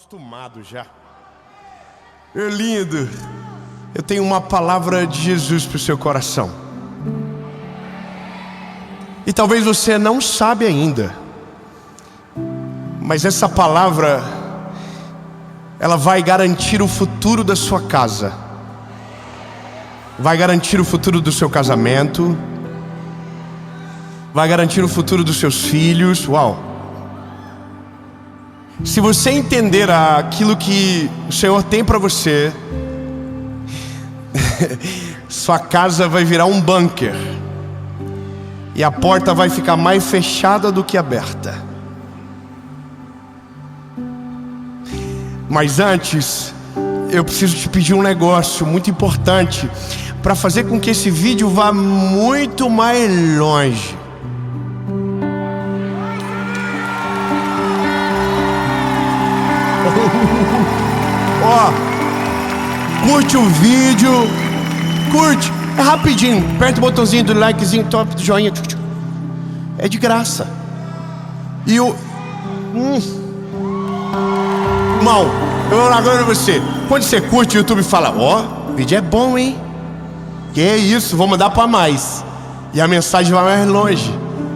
acostumado já. Lindo. Eu tenho uma palavra de Jesus para o seu coração. E talvez você não sabe ainda, mas essa palavra, ela vai garantir o futuro da sua casa, vai garantir o futuro do seu casamento, vai garantir o futuro dos seus filhos. Uau! Se você entender aquilo que o Senhor tem para você, sua casa vai virar um bunker, e a porta vai ficar mais fechada do que aberta. Mas antes, eu preciso te pedir um negócio muito importante para fazer com que esse vídeo vá muito mais longe. Ó, curte o vídeo, curte, é rapidinho, aperta o botãozinho do likezinho, top, do joinha, é de graça. E o irmão, eu vou agora pra você. Quando você curte, o YouTube fala: ó, o vídeo é bom, hein? Que é isso, vou mandar pra mais. E a mensagem vai mais longe.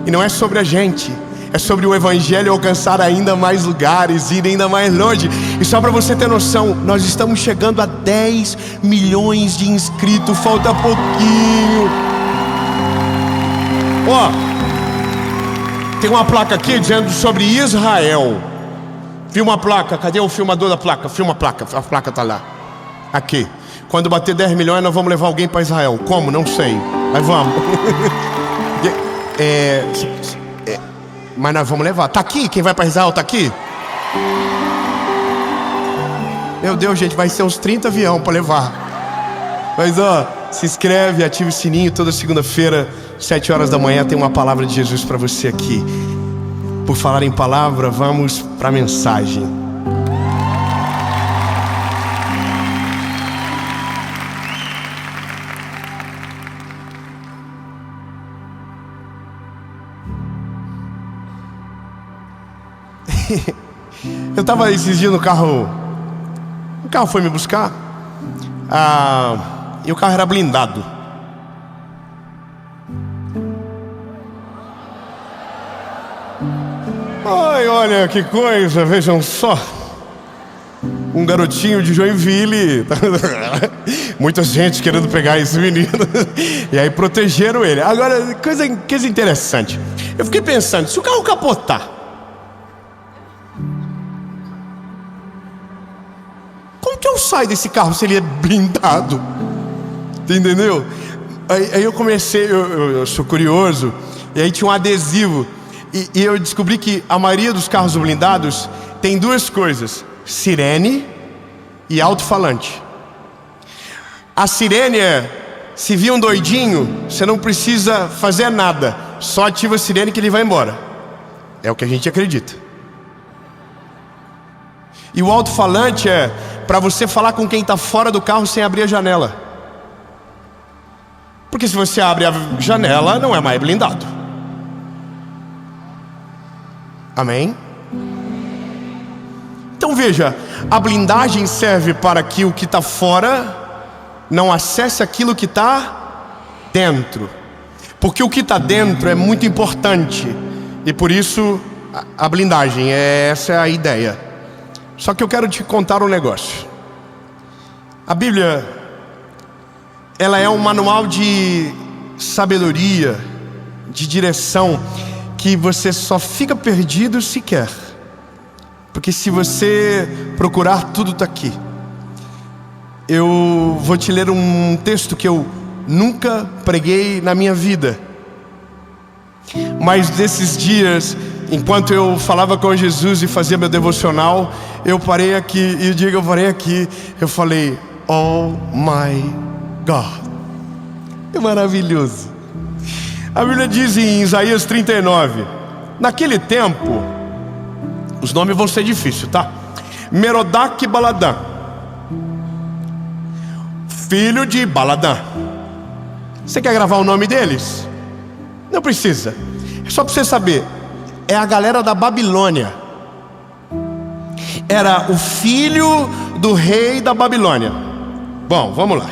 E não é sobre a gente, é sobre o Evangelho alcançar ainda mais lugares, ir ainda mais longe. E só para você ter noção, nós estamos chegando a 10 milhões de inscritos, falta pouquinho. Ó, tem uma placa aqui dizendo sobre Israel. Filma a placa, cadê o filmador da placa? Filma a placa tá lá. Aqui, quando bater 10 milhões nós vamos levar alguém para Israel. Como? Não sei, mas vamos. Mas nós vamos levar. Tá aqui, quem vai para Israel tá aqui? Meu Deus, gente, vai ser uns 30 aviões para levar. Mas ó, se inscreve, ativa o sininho. Toda segunda-feira, 7 horas da manhã, tem uma palavra de Jesus para você aqui. Por falar em palavra, vamos para a mensagem. Eu estava esses dias no carro. O carro foi me buscar. E o carro era blindado. Ai, olha que coisa, vejam só. Um garotinho de Joinville. Muita gente querendo pegar esse menino. E aí protegeram ele. Agora, coisa interessante. Eu fiquei pensando, se o carro capotar, como que eu saio desse carro se ele é blindado? Entendeu? Aí eu comecei, eu sou curioso. E aí tinha um adesivo. E eu descobri que a maioria dos carros blindados tem duas coisas: sirene e alto-falante. A sirene é: se vir um doidinho, você não precisa fazer nada, só ativa a sirene que ele vai embora. É o que a gente acredita. E o alto-falante é para você falar com quem está fora do carro sem abrir a janela. Porque se você abre a janela, não é mais blindado. Amém? Então veja, a blindagem serve para que o que está fora não acesse aquilo que está dentro. Porque o que está dentro é muito importante. E por isso a blindagem, essa é a ideia. Só que eu quero te contar um negócio. A Bíblia, ela é um manual de sabedoria, de direção, que você só fica perdido se quer. Porque se você procurar, tudo está aqui. Eu vou te ler um texto que eu nunca preguei na minha vida. Mas desses dias, enquanto eu falava com Jesus e fazia meu devocional, eu parei aqui, e eu parei aqui, eu falei: oh my God, é maravilhoso. A Bíblia diz em Isaías 39, naquele tempo, os nomes vão ser difíceis, tá? Merodach Baladã, filho de Baladã. Você quer gravar o nome deles? Não precisa. É só para você saber, é a galera da Babilônia. era o filho do rei da Babilônia. Bom, vamos lá.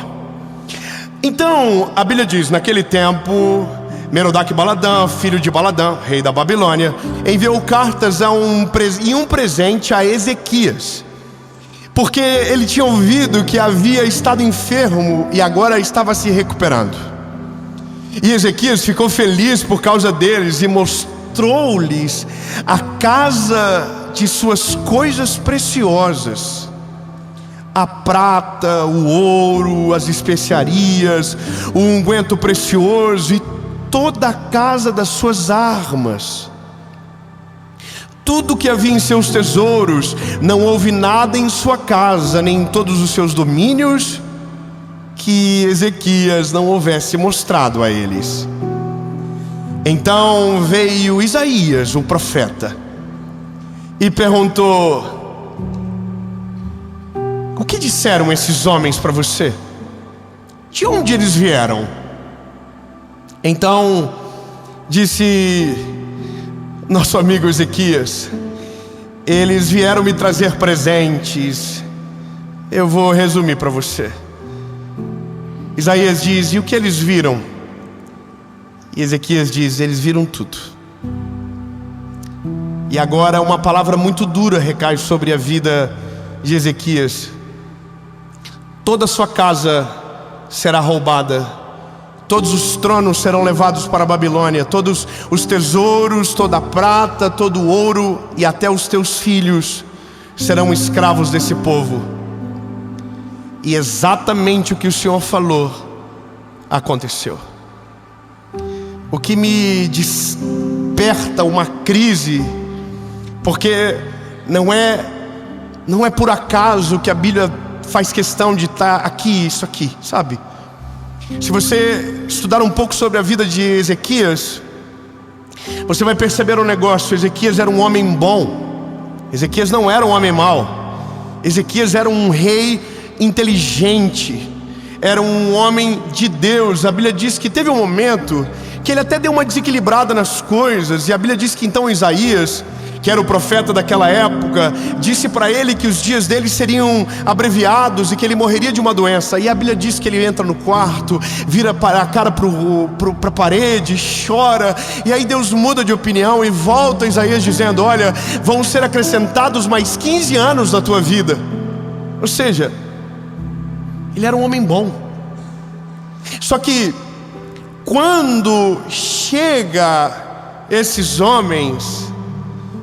Então, a Bíblia diz, naquele tempo, Merodach-Baladã, filho de Baladã, rei da Babilônia, enviou cartas e um presente a Ezequias, porque ele tinha ouvido que havia estado enfermo e agora estava se recuperando. E Ezequias ficou feliz por causa deles e mostrou-lhes a casa de suas coisas preciosas, a prata, o ouro, as especiarias, o unguento precioso e toda a casa das suas armas. Tudo que havia em seus tesouros, não houve nada em sua casa, nem em todos os seus domínios, que Ezequias não houvesse mostrado a eles. Então veio Isaías, o profeta, e perguntou: o que disseram esses homens para você? De onde eles vieram? Então disse nosso amigo Ezequias: eles vieram me trazer presentes. Eu vou resumir para você. Isaías diz: e o que eles viram? E Ezequias diz: eles viram tudo. E agora uma palavra muito dura recai sobre a vida de Ezequias. Toda a sua casa será roubada, todos os tronos serão levados para a Babilônia, todos os tesouros, toda a prata, todo o ouro, e até os teus filhos serão escravos desse povo. E exatamente o que o Senhor falou aconteceu. O que me desperta uma crise, porque não é por acaso que a Bíblia faz questão de estar aqui, isso aqui, sabe? Se você estudar um pouco sobre a vida de Ezequias, você vai perceber um negócio. Ezequias era um homem bom. Ezequias não era um homem mau. Ezequias era um rei inteligente, era um homem de Deus. A Bíblia diz que teve um momento que ele até deu uma desequilibrada nas coisas, e a Bíblia diz que então Isaías, que era o profeta daquela época, disse para ele que os dias dele seriam abreviados e que ele morreria de uma doença. E a Bíblia diz que ele entra no quarto, vira a cara para a parede, chora, e aí Deus muda de opinião e volta a Isaías dizendo: olha, vão ser acrescentados mais 15 anos na tua vida. Ou seja, ele era um homem bom. Só que quando chega esses homens,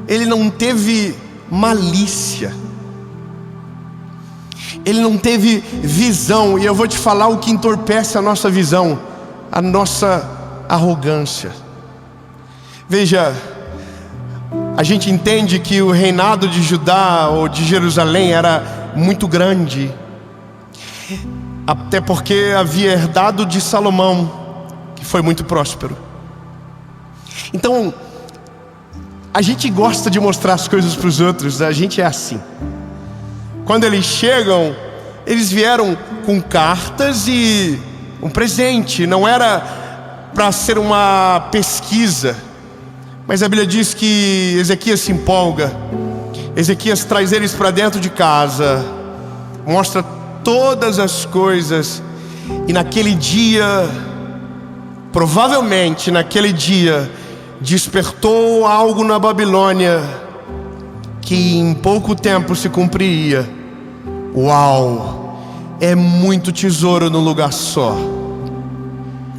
ele não teve malícia, ele não teve visão. E eu vou te falar o que entorpece a nossa visão: a nossa arrogância. Veja, a gente entende que o reinado de Judá ou de Jerusalém era muito grande, até porque havia herdado de Salomão, que foi muito próspero. Então a gente gosta de mostrar as coisas para os outros, a gente é assim. Quando eles chegam, eles vieram com cartas e um presente. Não era para ser uma pesquisa, mas a Bíblia diz que Ezequias se empolga. Ezequias traz eles para dentro de casa, mostra todas as coisas. E naquele dia, provavelmente naquele dia, despertou algo na Babilônia que em pouco tempo se cumpriria. Uau, é muito tesouro num lugar só.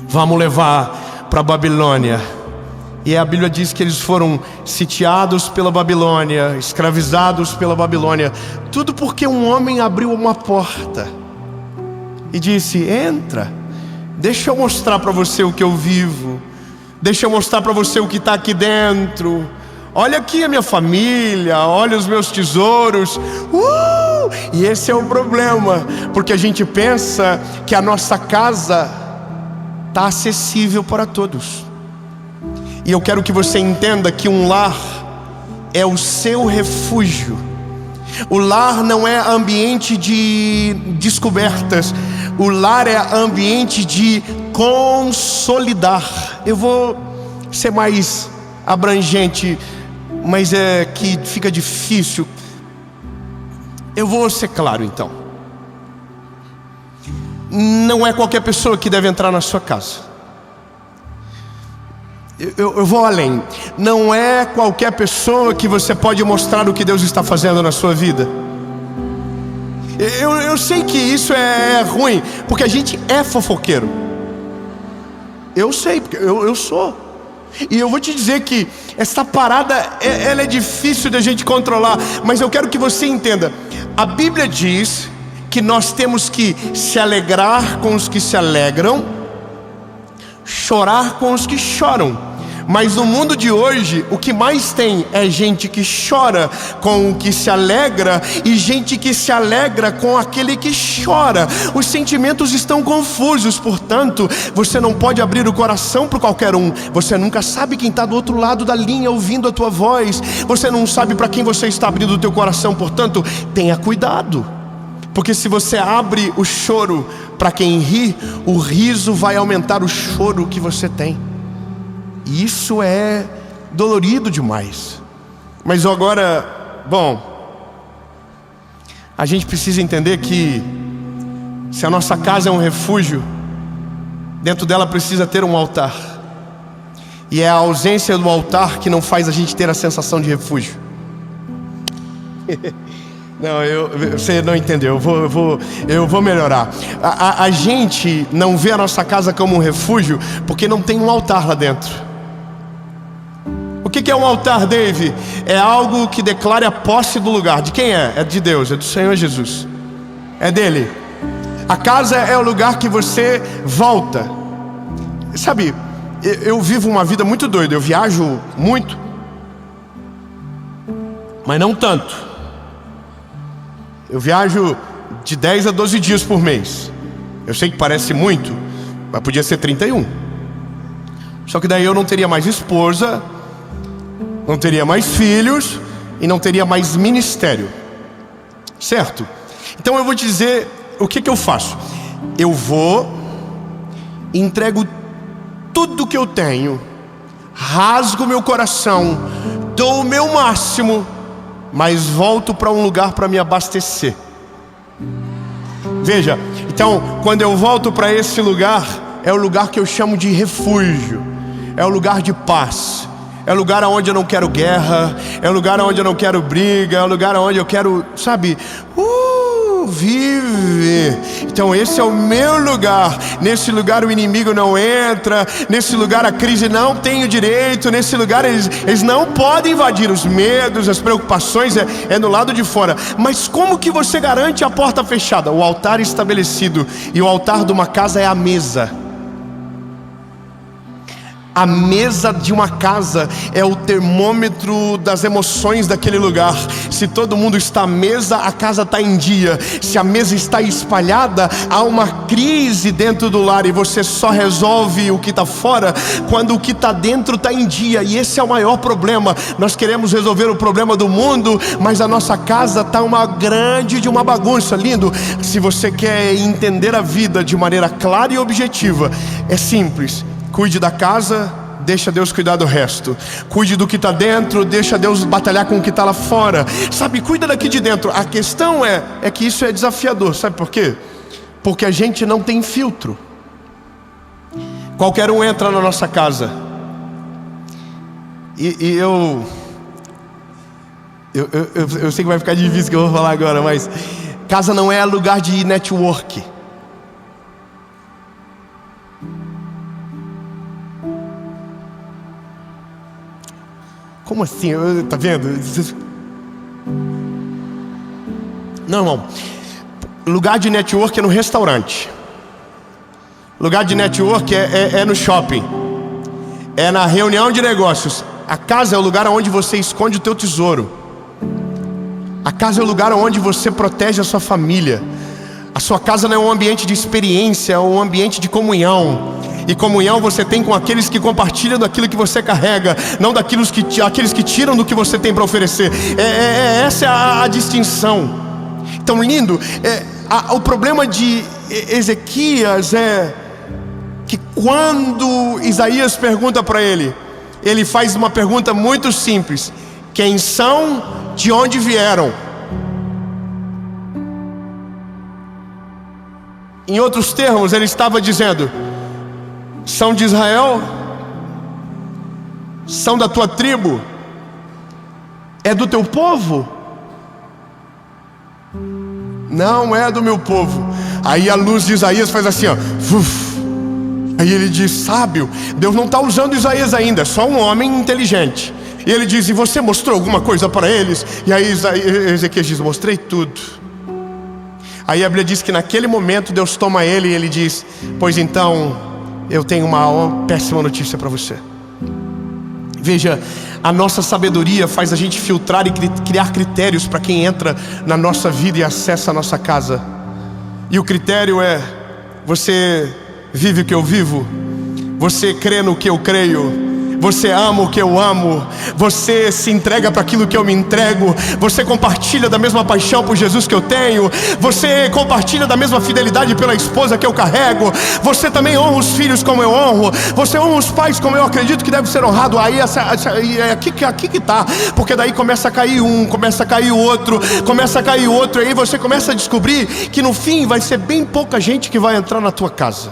Vamos levar para a Babilônia. E a Bíblia diz que eles foram sitiados pela Babilônia, escravizados pela Babilônia. Tudo porque um homem abriu uma porta e disse: entra, deixa eu mostrar para você o que eu vivo, deixa eu mostrar para você o que está aqui dentro. Olha aqui a minha família, olha os meus tesouros. E esse é o problema, porque a gente pensa que a nossa casa está acessível para todos. E eu quero que você entenda que um lar é o seu refúgio. O lar não é ambiente de descobertas. O lar é ambiente de consolidar. Eu vou ser mais abrangente, mas é que fica difícil. Eu vou ser claro então. Não é qualquer pessoa que deve entrar na sua casa. Eu vou além. Não é qualquer pessoa que você pode mostrar o que Deus está fazendo na sua vida. Eu sei que isso é ruim, porque a gente é fofoqueiro. Eu sei, porque eu sou. E eu vou te dizer que essa parada, ela é difícil de a gente controlar. Mas eu quero que você entenda. A Bíblia diz que nós temos que se alegrar com os que se alegram, chorar com os que choram. Mas no mundo de hoje, o que mais tem é gente que chora com o que se alegra e gente que se alegra com aquele que chora. Os sentimentos estão confusos, portanto, você não pode abrir o coração para qualquer um. Você nunca sabe quem está do outro lado da linha ouvindo a tua voz. Você não sabe para quem você está abrindo o teu coração, portanto, tenha cuidado. Porque se você abre o choro para quem ri, o riso vai aumentar o choro que você tem. E isso é dolorido demais. Mas agora, bom, a gente precisa entender que se a nossa casa é um refúgio, dentro dela precisa ter um altar. E é a ausência do altar que não faz a gente ter a sensação de refúgio. Não, você não entendeu, eu vou melhorar. A gente não vê a nossa casa como um refúgio porque não tem um altar lá dentro. O que é um altar, Dave? É algo que declara a posse do lugar. De quem é? É de Deus, é do Senhor Jesus. É dele. A casa é o lugar que você volta. Sabe, eu vivo uma vida muito doida. Eu viajo muito, mas não tanto. Eu viajo de 10 a 12 dias por mês. Eu sei que parece muito, mas podia ser 31. Só que daí eu não teria mais esposa, não teria mais filhos e não teria mais ministério. Certo? Então eu vou te dizer o que eu faço. Eu vou, entrego tudo que eu tenho, rasgo meu coração, dou o meu máximo, mas volto para um lugar para me abastecer. Veja, então quando eu volto para esse lugar, é o lugar que eu chamo de refúgio. É o lugar de paz. É o lugar onde eu não quero guerra. É o lugar onde eu não quero briga. É o lugar onde eu quero, sabe, viver. Então esse é o meu lugar. Nesse lugar o inimigo não entra. Nesse lugar a crise não tem o direito. Nesse lugar eles não podem invadir. Os medos, as preocupações é no lado de fora. Mas como que você garante a porta fechada? O altar estabelecido. E o altar de uma casa é a mesa. A mesa de uma casa é o termômetro das emoções daquele lugar. Se todo mundo está à mesa, a casa está em dia. Se a mesa está espalhada, há uma crise dentro do lar. E você só resolve o que está fora quando o que está dentro está em dia. E esse é o maior problema. Nós queremos resolver o problema do mundo, mas a nossa casa está uma grande de uma bagunça. Lindo. Se você quer entender a vida de maneira clara e objetiva, é simples. Cuide da casa, deixa Deus cuidar do resto. Cuide do que está dentro, deixa Deus batalhar com o que está lá fora. Sabe, cuida daqui de dentro. A questão é que isso é desafiador. Sabe por quê? Porque a gente não tem filtro. Qualquer um entra na nossa casa. E eu sei que vai ficar difícil o que eu vou falar agora, mas casa não é lugar de network. Como assim? Tá vendo? Não, irmão. Lugar de network é no restaurante. Lugar de network é no shopping. É na reunião de negócios. A casa é o lugar onde você esconde o teu tesouro. A casa é o lugar onde você protege a sua família. A sua casa não é um ambiente de experiência, é um ambiente de comunhão. E comunhão você tem com aqueles que compartilham daquilo que você carrega, não daqueles que tiram do que você tem para oferecer. Essa é a distinção. Então, lindo, o problema de Ezequias é que quando Isaías pergunta para ele, ele faz uma pergunta muito simples: quem são, de onde vieram? Em outros termos, ele estava dizendo: são de Israel, são da tua tribo, é do teu povo? Não é do meu povo. Aí a luz de Isaías faz assim, ó. Aí ele diz: sábio, Deus não está usando Isaías ainda, é só um homem inteligente. E ele diz: e você mostrou alguma coisa para eles? E aí Ezequias diz: mostrei tudo. Aí a Bíblia diz que naquele momento Deus toma ele e ele diz: pois então, eu tenho uma péssima notícia para você. Veja, a nossa sabedoria faz a gente filtrar e criar critérios para quem entra na nossa vida e acessa a nossa casa. E o critério é: você vive o que eu vivo? Você crê no que eu creio? Você ama o que eu amo? Você se entrega para aquilo que eu me entrego? Você compartilha da mesma paixão por Jesus que eu tenho? Você compartilha da mesma fidelidade pela esposa que eu carrego? Você também honra os filhos como eu honro? Você honra os pais como eu acredito que deve ser honrado? Aí é aqui que tá. Porque daí começa a cair um, começa a cair o outro, começa a cair o outro. E aí você começa a descobrir que no fim vai ser bem pouca gente que vai entrar na tua casa.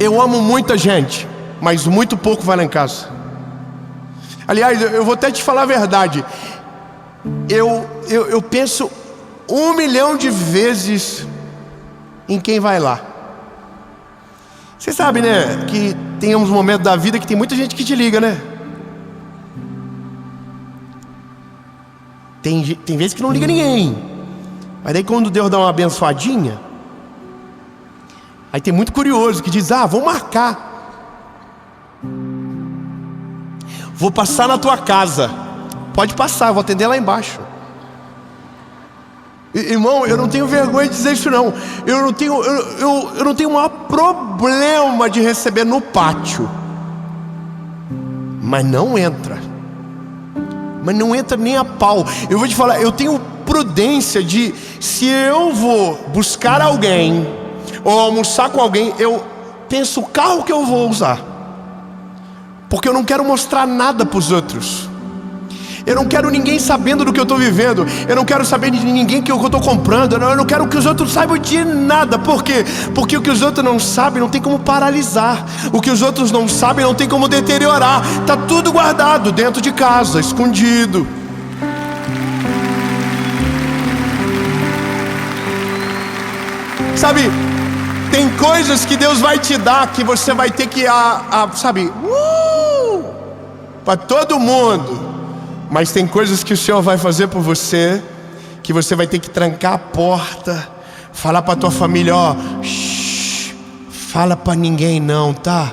Eu amo muita gente, mas muito pouco vai lá em casa. Aliás, eu vou até te falar a verdade. Eu penso 1 milhão de vezes em quem vai lá. Você sabe, né, que tem uns momentos da vida que tem muita gente que te liga, né? Tem vezes que não liga ninguém. Mas daí quando Deus dá uma abençoadinha, aí tem muito curioso que diz: vou marcar, vou passar na tua casa. Pode passar, eu vou atender lá embaixo. Irmão, eu não tenho vergonha de dizer isso não. Eu não tenho o maior problema de receber no pátio. Mas não entra. Mas não entra nem a pau. Eu vou te falar, eu tenho prudência de, se eu vou buscar alguém ou almoçar com alguém, eu penso o carro que eu vou usar. Porque eu não quero mostrar nada para os outros. Eu não quero ninguém sabendo do que eu estou vivendo. Eu não quero saber de ninguém que eu estou comprando. Eu não quero que os outros saibam de nada. Por quê? Porque o que os outros não sabem não tem como paralisar. O que os outros não sabem não tem como deteriorar. Está tudo guardado dentro de casa, escondido. Sabe, tem coisas que Deus vai te dar que você vai ter que, para todo mundo. Mas tem coisas que o Senhor vai fazer por você, que você vai ter que trancar a porta, falar para tua família: fala para ninguém não, tá?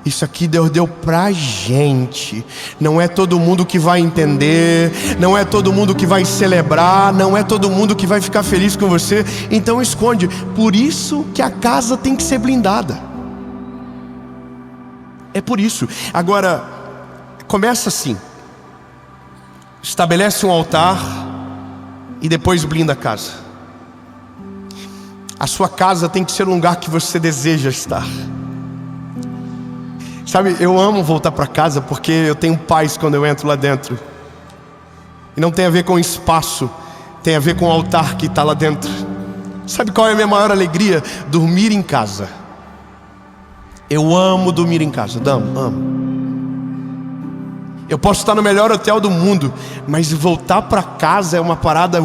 Isso aqui Deus deu pra gente. Não é todo mundo que vai entender, não é todo mundo que vai celebrar, não é todo mundo que vai ficar feliz com você. Então esconde. Por isso que a casa tem que ser blindada. É por isso. Agora, começa assim: estabelece um altar e depois blinda a casa. A sua casa tem que ser um lugar que você deseja estar. Sabe, eu amo voltar para casa porque eu tenho paz quando eu entro lá dentro. E não tem a ver com espaço, tem a ver com o altar que está lá dentro. Sabe qual é a minha maior alegria? Dormir em casa. Eu amo dormir em casa, amo. Eu posso estar no melhor hotel do mundo, mas voltar para casa é uma parada,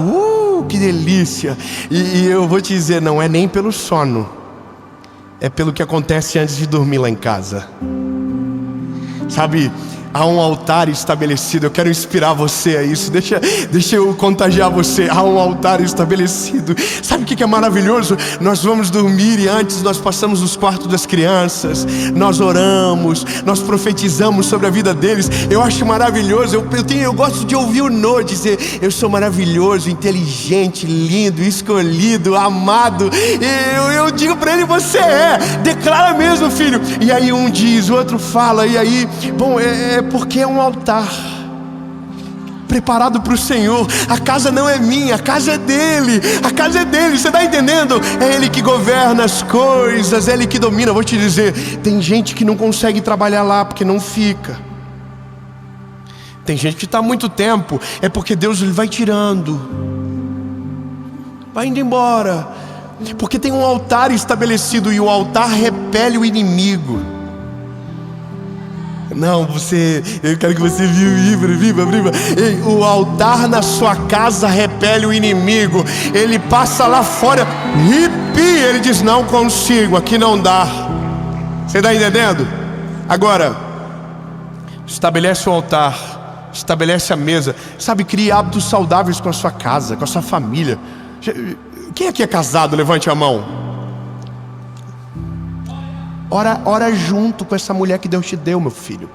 que delícia. E eu vou te dizer, não é nem pelo sono, é pelo que acontece antes de dormir lá em casa. Sabe, há um altar estabelecido. Eu quero inspirar você a isso. Deixa eu contagiar você. Há um altar estabelecido. Sabe o que é maravilhoso? Nós vamos dormir e antes nós passamos nos quartos das crianças. Nós oramos, nós profetizamos sobre a vida deles. Eu acho maravilhoso. Eu gosto de ouvir o Noah dizer: eu sou maravilhoso, inteligente, lindo, escolhido, amado. Eu digo para ele: você é. Declara mesmo, filho. E aí um diz, o outro fala. E aí, bom, porque é um altar preparado para o Senhor. A casa não é minha, a casa é dele. A casa é dele, você está entendendo? É ele que governa as coisas, é ele que domina. Vou te dizer, tem gente que não consegue trabalhar lá porque não fica. Tem gente que está há muito tempo, é porque Deus ele vai tirando, vai indo embora. Porque tem um altar estabelecido e o altar repele o inimigo. Não, eu quero que você viva. Ei, o altar na sua casa repele o inimigo. Ele passa lá fora, ele diz: não consigo, aqui não dá. Você está entendendo? Agora, estabelece o altar, estabelece a mesa. Sabe, crie hábitos saudáveis com a sua casa, com a sua família. Quem aqui é casado? Levante a mão. Ora junto com essa mulher que Deus te deu, meu filho.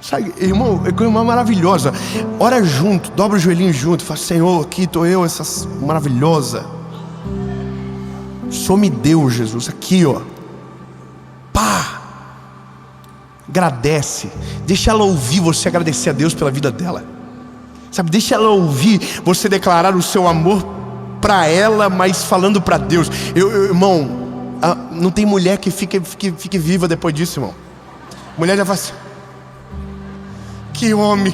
Sabe, irmão, é coisa maravilhosa. Ora junto, dobra o joelhinho junto. Fala: Senhor, aqui estou eu, essa maravilhosa. Só me deu, Jesus, aqui, ó. Pá! Agradece. Deixa ela ouvir você agradecer a Deus pela vida dela. Sabe, deixa ela ouvir você declarar o seu amor para ela, mas falando para Deus. Irmão, não tem mulher que fique viva depois disso, irmão. Mulher já fala assim: que homem,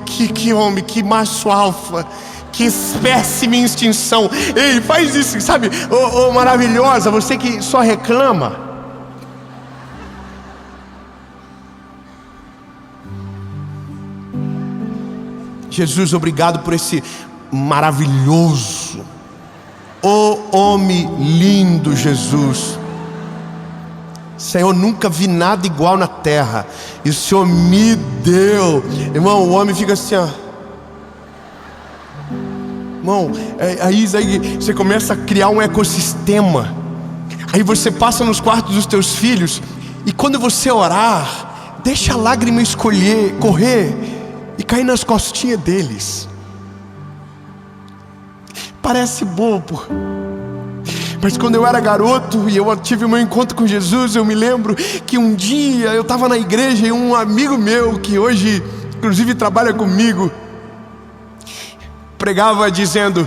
que macho alfa, que espécime em extinção. Ei, faz isso, sabe? Maravilhosa, você que só reclama. Jesus, obrigado por esse maravilhoso, homem lindo, Jesus. Senhor, nunca vi nada igual na terra, e o Senhor me deu. Irmão, o homem fica assim, ó. Irmão, aí você começa a criar um ecossistema. Aí você passa nos quartos dos teus filhos, e quando você orar, deixa a lágrima correr e cair nas costinhas deles. Parece bobo, mas quando eu era garoto e eu tive o meu encontro com Jesus, eu me lembro que um dia eu estava na igreja e um amigo meu, que hoje inclusive trabalha comigo, pregava dizendo: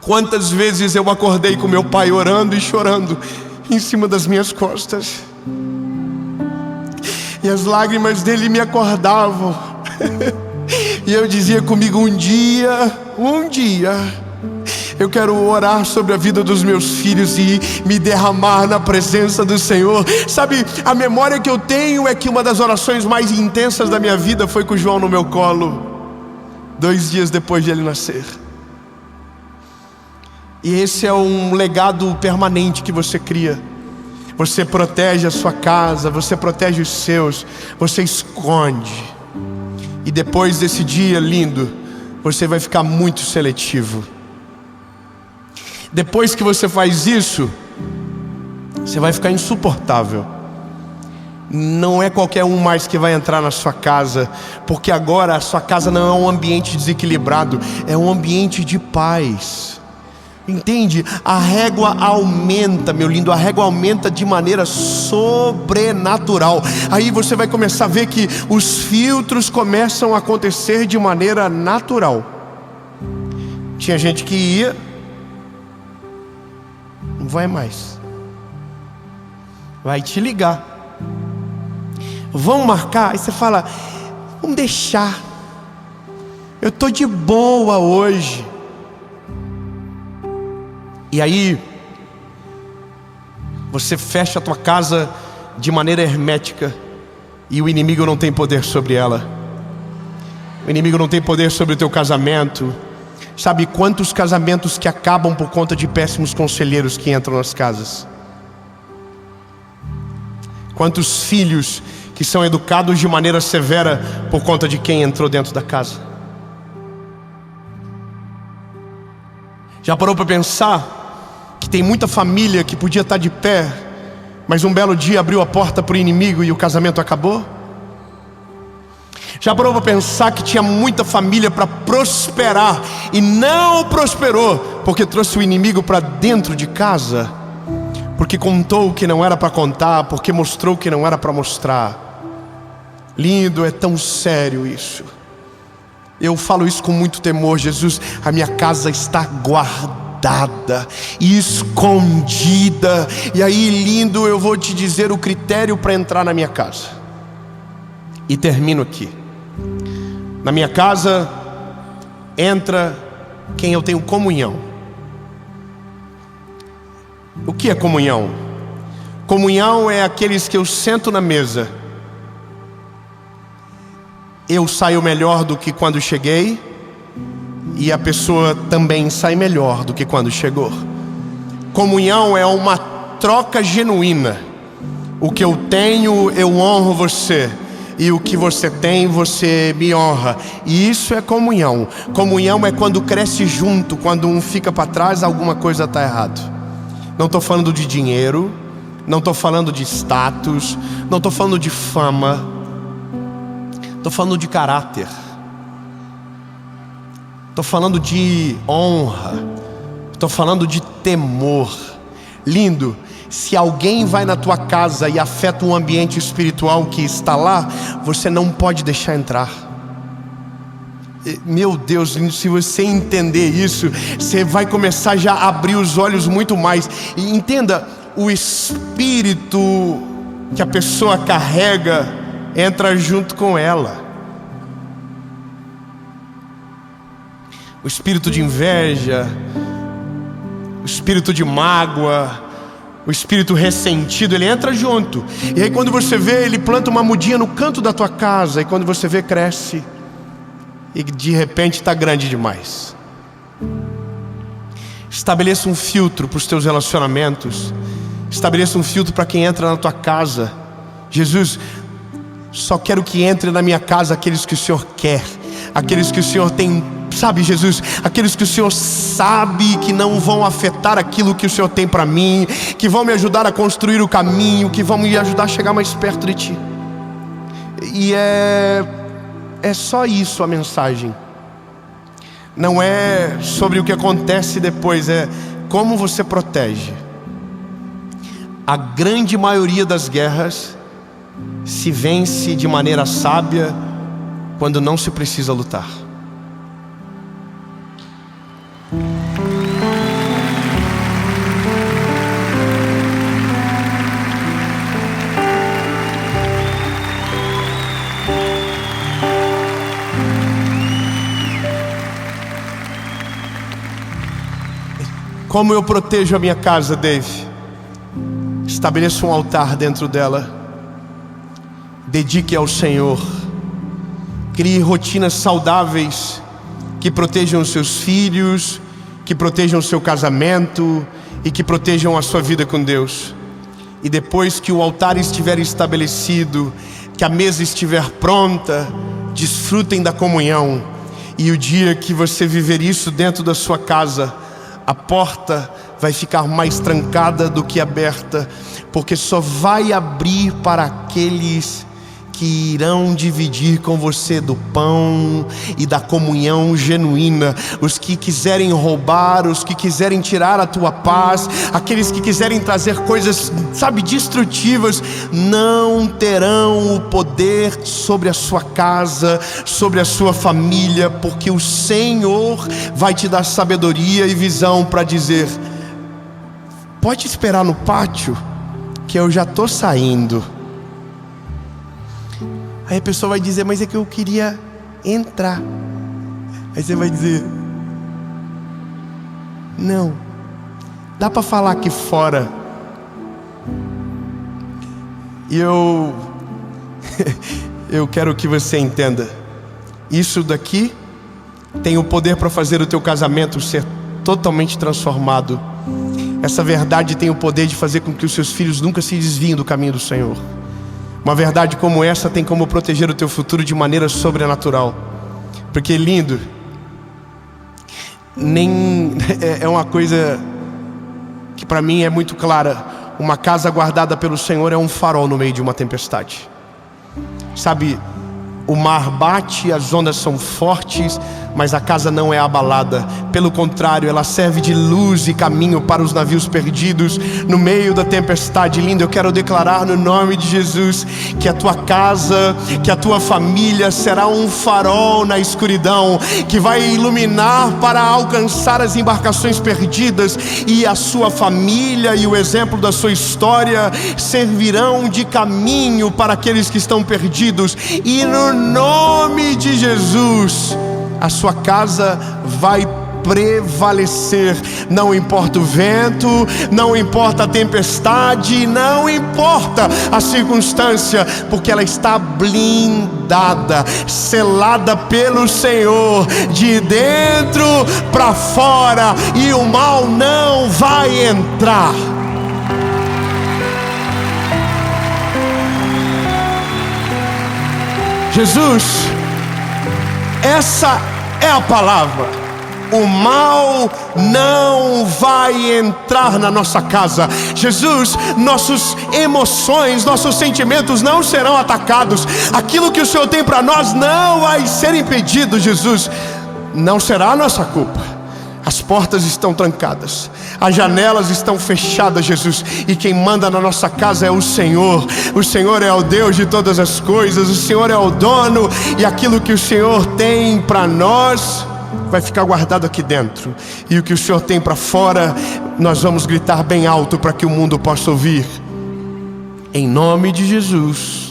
quantas vezes eu acordei com meu pai orando e chorando em cima das minhas costas, e as lágrimas dele me acordavam. E eu dizia comigo: um dia eu quero orar sobre a vida dos meus filhos e me derramar na presença do Senhor. Sabe, a memória que eu tenho é que uma das orações mais intensas da minha vida foi com o João no meu colo, 2 dias depois de ele nascer. E esse é um legado permanente que você cria. Você protege a sua casa, você protege os seus, você esconde. E depois desse dia lindo, você vai ficar muito seletivo. Depois que você faz isso, você vai ficar insuportável. Não é qualquer um mais que vai entrar na sua casa, porque agora a sua casa não é um ambiente desequilibrado, é um ambiente de paz. Entende? A régua aumenta, meu lindo, a régua aumenta de maneira sobrenatural. Aí você vai começar a ver que os filtros começam a acontecer de maneira natural. Tinha gente que ia, não vai mais, vai te ligar, vamos marcar. Aí você fala: vamos deixar, eu tô de boa hoje. E aí você fecha a tua casa de maneira hermética, e o inimigo não tem poder sobre ela. O inimigo não tem poder sobre o teu casamento. Sabe quantos casamentos que acabam por conta de péssimos conselheiros que entram nas casas? Quantos filhos que são educados de maneira severa por conta de quem entrou dentro da casa? Já parou para pensar que tem muita família que podia estar de pé, mas um belo dia abriu a porta para o inimigo e o casamento acabou? Já parou para pensar que tinha muita família para prosperar e não prosperou porque trouxe o inimigo para dentro de casa? Porque contou o que não era para contar, porque mostrou o que não era para mostrar. Lindo, é tão sério isso. Eu falo isso com muito temor. Jesus, a minha casa está guardada e escondida. E aí, lindo, eu vou te dizer o critério para entrar na minha casa. E termino aqui. Na minha casa entra quem eu tenho comunhão. O que é comunhão? Comunhão é aqueles que eu sento na mesa, eu saio melhor do que quando cheguei, e a pessoa também sai melhor do que quando chegou. Comunhão é uma troca genuína. O que eu tenho, eu honro você, e o que você tem, você me honra. E isso é comunhão. Comunhão é quando cresce junto. Quando um fica para trás, alguma coisa está errado. Não estou falando de dinheiro, não estou falando de status, não estou falando de fama, estou falando de caráter, estou falando de honra, estou falando de temor. Lindo. Se alguém vai na tua casa e afeta um ambiente espiritual que está lá, você não pode deixar entrar. Meu Deus, lindo, se você entender isso, você vai começar já a abrir os olhos muito mais. E entenda, o espírito que a pessoa carrega entra junto com ela. O espírito de inveja, o espírito de mágoa, o espírito ressentido, ele entra junto. E aí quando você vê, ele planta uma mudinha no canto da tua casa, e quando você vê, cresce, e de repente está grande demais. Estabeleça um filtro para os teus relacionamentos. Estabeleça um filtro para quem entra na tua casa. Jesus, só quero que entre na minha casa aqueles que o Senhor quer, aqueles que o Senhor tem, sabe, Jesus, aqueles que o Senhor sabe que não vão afetar aquilo que o Senhor tem para mim, que vão me ajudar a construir o caminho, que vão me ajudar a chegar mais perto de Ti. E é só isso a mensagem. Não é sobre o que acontece depois, é como você protege. A grande maioria das guerras se vence de maneira sábia quando não se precisa lutar. Como eu protejo a minha casa, Dave? Estabeleça um altar dentro dela. Dedique ao Senhor. Crie rotinas saudáveis que protejam os seus filhos, que protejam o seu casamento e que protejam a sua vida com Deus. E depois que o altar estiver estabelecido, que a mesa estiver pronta, desfrutem da comunhão. E o dia que você viver isso dentro da sua casa, a porta vai ficar mais trancada do que aberta, porque só vai abrir para aqueles que irão dividir com você do pão e da comunhão genuína. Os que quiserem roubar, os que quiserem tirar a tua paz, aqueles que quiserem trazer coisas, sabe, destrutivas, não terão o poder sobre a sua casa, sobre a sua família, porque o Senhor vai te dar sabedoria e visão para dizer: pode esperar no pátio, que eu já estou saindo. Aí a pessoa vai dizer: mas é que eu queria entrar. Aí você vai dizer: não, dá para falar aqui fora. E eu quero que você entenda, isso daqui tem o poder para fazer o teu casamento ser totalmente transformado. Essa verdade tem o poder de fazer com que os seus filhos nunca se desviem do caminho do Senhor. Uma verdade como essa tem como proteger o teu futuro de maneira sobrenatural. Porque, lindo, é uma coisa que para mim é muito clara. Uma casa guardada pelo Senhor é um farol no meio de uma tempestade. Sabe, o mar bate, as ondas são fortes, mas a casa não é abalada. Pelo contrário, ela serve de luz e caminho para os navios perdidos no meio da tempestade. Lindo, eu quero declarar no nome de Jesus que a tua casa, que a tua família será um farol na escuridão, que vai iluminar para alcançar as embarcações perdidas, e a sua família e o exemplo da sua história servirão de caminho para aqueles que estão perdidos. E no nome de Jesus, a sua casa vai prevalecer. Não importa o vento, não importa a tempestade, não importa a circunstância, porque ela está blindada, selada pelo Senhor, de dentro para fora, e o mal não vai entrar. Jesus, essa é a palavra. O mal não vai entrar na nossa casa. Jesus, nossas emoções, nossos sentimentos não serão atacados. Aquilo que o Senhor tem para nós não vai ser impedido, Jesus. Não será a nossa culpa. As portas estão trancadas, as janelas estão fechadas, Jesus. E quem manda na nossa casa é o Senhor. O Senhor é o Deus de todas as coisas. O Senhor é o dono. E aquilo que o Senhor tem para nós vai ficar guardado aqui dentro. E o que o Senhor tem para fora, nós vamos gritar bem alto para que o mundo possa ouvir. Em nome de Jesus.